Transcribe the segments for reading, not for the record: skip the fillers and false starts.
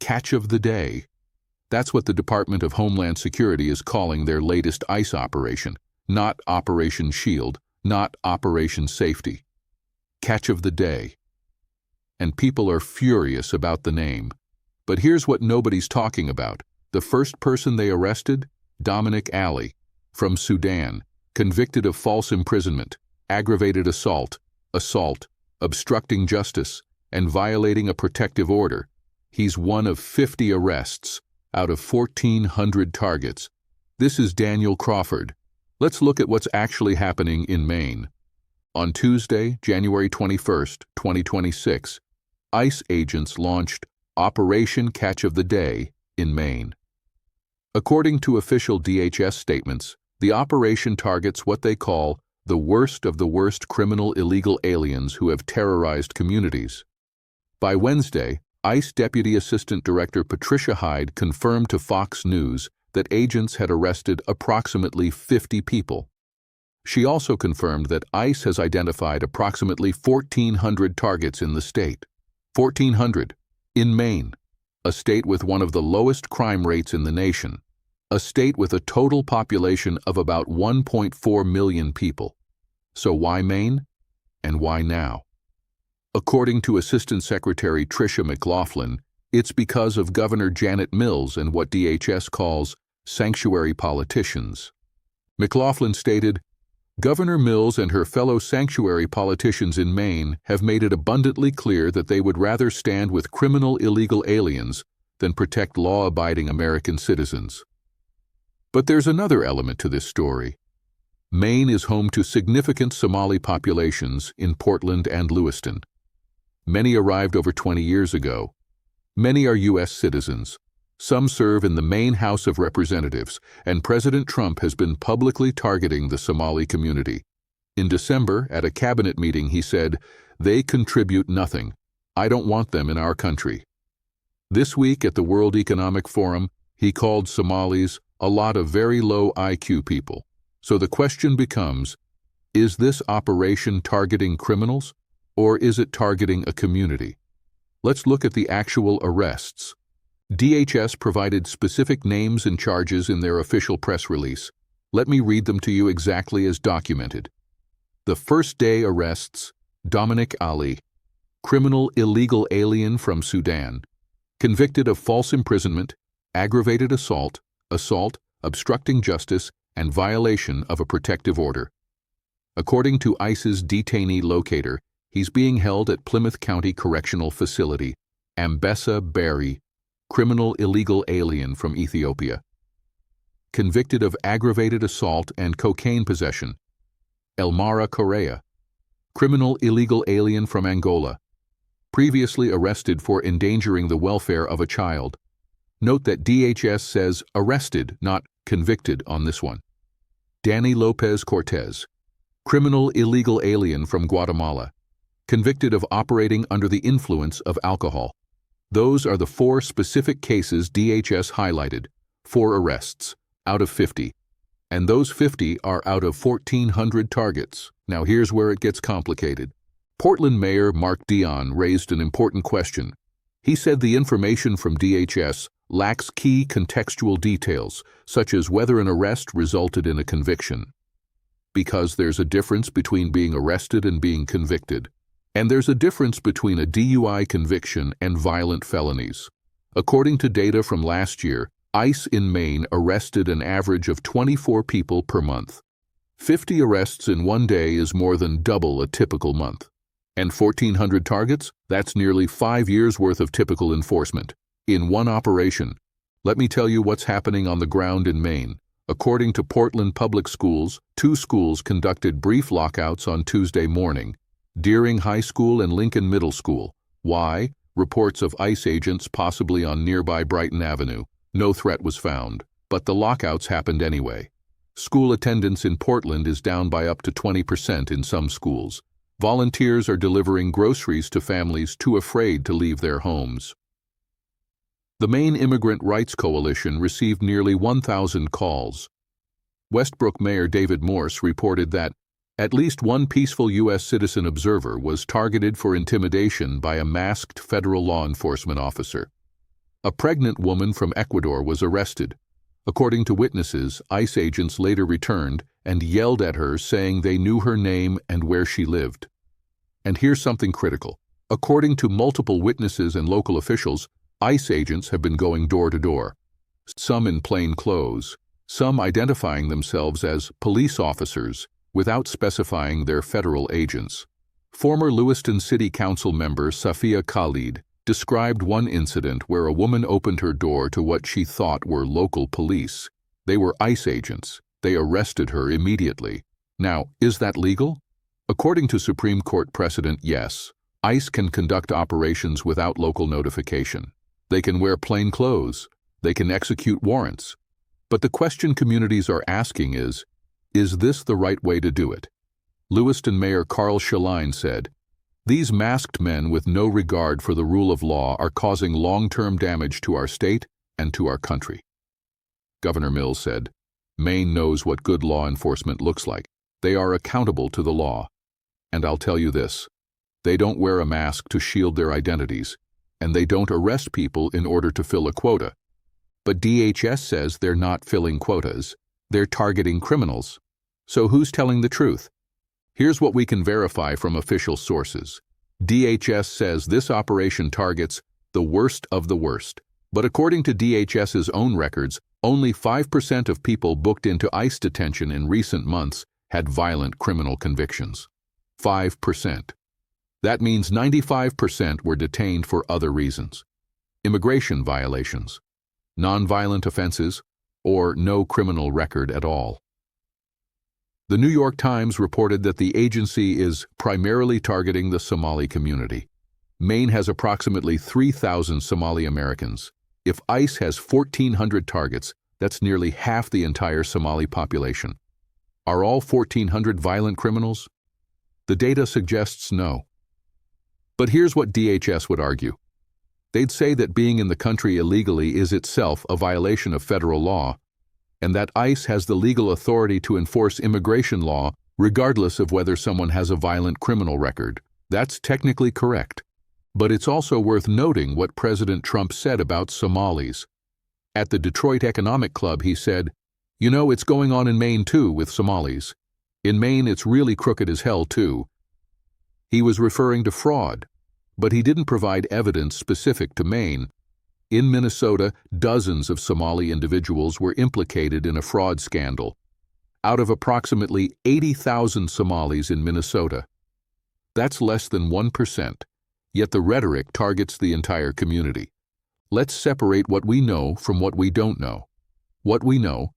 catch of the day. That's what the Department of Homeland Security is calling their latest ICE operation, not Operation Shield, not Operation Safety. Catch of the day. And people are furious about the name. But here's what nobody's talking about. The first person they arrested? Dominic Ali, from Sudan, convicted of false imprisonment, aggravated assault, obstructing justice, and violating a protective order. He's one of 50 arrests out of 1,400 targets. This is Daniel Crawford. Let's look at what's actually happening in Maine. On Tuesday, January 21st, 2026, ICE agents launched Operation Catch of the Day in Maine. According to official DHS statements, the operation targets what they call the worst of the worst criminal illegal aliens who have terrorized communities. By Wednesday, ICE Deputy Assistant Director Patricia Hyde confirmed to Fox News that agents had arrested approximately 50 people. She also confirmed that ICE has identified approximately 1,400 targets in the state. 1,400 in Maine, a state with one of the lowest crime rates in the nation, a state with a total population of about 1.4 million people. So why Maine? And why now? According to Assistant Secretary Tricia McLaughlin, it's because of Governor Janet Mills and what DHS calls sanctuary politicians. McLaughlin stated, Governor Mills and her fellow sanctuary politicians in Maine have made it abundantly clear that they would rather stand with criminal illegal aliens than protect law-abiding American citizens. But there's another element to this story. Maine is home to significant Somali populations in Portland and Lewiston. Many arrived over 20 years ago. Many are U.S. citizens. Some serve in the Maine House of Representatives, and President Trump has been publicly targeting the Somali community. In December, at a cabinet meeting, he said, "They contribute nothing. I don't want them in our country." This week at the World Economic Forum, he called Somalis a lot of very low IQ people. So the question becomes, is this operation targeting criminals, or is it targeting a community? Let's look at the actual arrests. DHS provided specific names and charges in their official press release. Let me read them to you exactly as documented. The first day arrests: Dominic Ali, criminal illegal alien from Sudan, convicted of false imprisonment, aggravated assault, obstructing justice, and violation of a protective order. According to ICE's detainee locator, he's being held at Plymouth County Correctional Facility, Ambessa Berry, criminal illegal alien from Ethiopia. Convicted of aggravated assault and cocaine possession, Elmara Correa, criminal illegal alien from Angola, previously arrested for endangering the welfare of a child. Note that DHS says arrested, not convicted on this one. Danny Lopez Cortez, criminal illegal alien from Guatemala, convicted of operating under the influence of alcohol. Those are the 4 specific cases DHS highlighted, 4 arrests, out of 50. And those 50 are out of 1,400 targets. Now here's where it gets complicated. Portland Mayor Mark Dion raised an important question. He said the information from DHS lacks key contextual details, such as whether an arrest resulted in a conviction. Because there's a difference between being arrested and being convicted. And there's a difference between a DUI conviction and violent felonies. According to data from last year, ICE in Maine arrested an average of 24 people per month. 50 arrests in one day is more than double a typical month. And 1,400 targets? That's nearly 5 years' worth of typical enforcement. In one operation. Let me tell you what's happening on the ground in Maine. According to Portland Public Schools, 2 schools conducted brief lockouts on Tuesday morning. Deering High School and Lincoln Middle School. Why? Reports of ICE agents possibly on nearby Brighton Avenue. No threat was found, but the lockouts happened anyway. School attendance in Portland is down by up to 20% in some schools. Volunteers are delivering groceries to families too afraid to leave their homes. The Maine Immigrant Rights Coalition received nearly 1,000 calls. Westbrook Mayor David Morse reported that at least one peaceful U.S. citizen observer was targeted for intimidation by a masked federal law enforcement officer. A pregnant woman from Ecuador was arrested. According to witnesses, ICE agents later returned and yelled at her, saying they knew her name and where she lived. And here's something critical. According to multiple witnesses and local officials, ICE agents have been going door to door, some in plain clothes, some identifying themselves as police officers without specifying their federal agents. Former Lewiston City Council member Safia Khalid described one incident where a woman opened her door to what she thought were local police. They were ICE agents. They arrested her immediately. Now, is that legal? According to Supreme Court precedent, yes. ICE can conduct operations without local notification. They can wear plain clothes. They can execute warrants. But the question communities are asking is this the right way to do it? Lewiston Mayor Carl Schlein said, "These masked men with no regard for the rule of law are causing long-term damage to our state and to our country." Governor Mills said, "Maine knows what good law enforcement looks like. They are accountable to the law. And I'll tell you this, they don't wear a mask to shield their identities, and they don't arrest people in order to fill a quota. But DHS says they're not filling quotas. They're targeting criminals. So who's telling the truth? Here's what we can verify from official sources. DHS says this operation targets the worst of the worst. But according to DHS's own records, only 5% of people booked into ICE detention in recent months had violent criminal convictions. 5%. That means 95% were detained for other reasons. Immigration violations, nonviolent offenses, or no criminal record at all. The New York Times reported that the agency is primarily targeting the Somali community. Maine has approximately 3,000 Somali Americans. If ICE has 1,400 targets, that's nearly half the entire Somali population. Are all 1,400 violent criminals? The data suggests no. But here's what DHS would argue. They'd say that being in the country illegally is itself a violation of federal law, and that ICE has the legal authority to enforce immigration law regardless of whether someone has a violent criminal record. That's technically correct. But it's also worth noting what President Trump said about Somalis. At the Detroit Economic Club, he said, "You know, it's going on in Maine too with Somalis. In Maine, it's really crooked as hell too." He was referring to fraud, but he didn't provide evidence specific to Maine. In Minnesota, dozens of Somali individuals were implicated in a fraud scandal. Out of approximately 80,000 Somalis in Minnesota. That's less than 1%, yet the rhetoric targets the entire community. Let's separate what we know from what we don't know. What we know,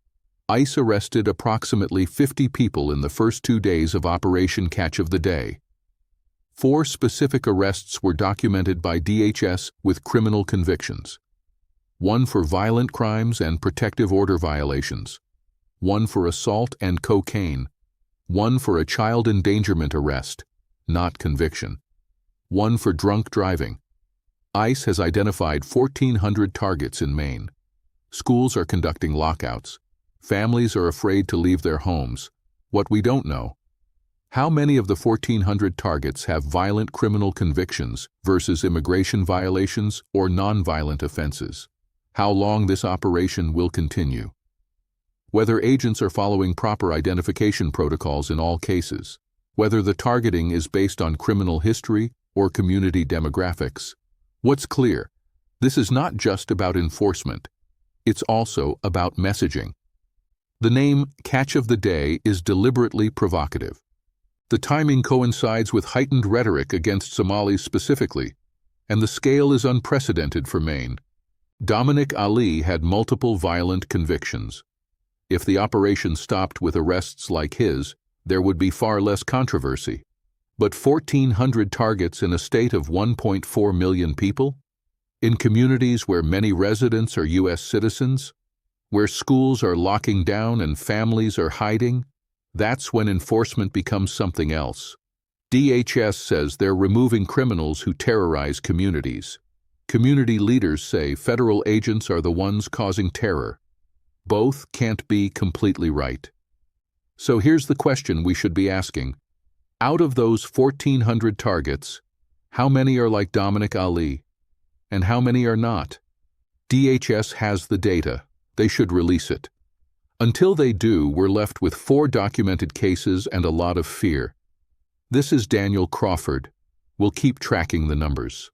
ICE arrested approximately 50 people in the first 2 days of Operation Catch of the Day. 4 specific arrests were documented by DHS with criminal convictions. 1 for violent crimes and protective order violations. 1 for assault and cocaine. 1 for a child endangerment arrest, not conviction. 1 for drunk driving. ICE has identified 1,400 targets in Maine. Schools are conducting lockouts. Families are afraid to leave their homes. What we don't know: how many of the 1,400 targets have violent criminal convictions versus immigration violations or nonviolent offenses? How long this operation will continue? Whether agents are following proper identification protocols in all cases? Whether the targeting is based on criminal history or community demographics? What's clear? This is not just about enforcement. It's also about messaging. The name Catch of the Day is deliberately provocative. The timing coincides with heightened rhetoric against Somalis specifically, and the scale is unprecedented for Maine. Dominic Ali had multiple violent convictions. If the operation stopped with arrests like his, there would be far less controversy. But 1,400 targets in a state of 1.4 million people? In communities where many residents are U.S. citizens? Where schools are locking down and families are hiding? That's when enforcement becomes something else. DHS says they're removing criminals who terrorize communities. Community leaders say federal agents are the ones causing terror. Both can't be completely right. So here's the question we should be asking. Out of those 1,400 targets, how many are like Dominic Ali? And how many are not? DHS has the data. They should release it. Until they do, we're left with 4 documented cases and a lot of fear. This is Daniel Crawford. We'll keep tracking the numbers.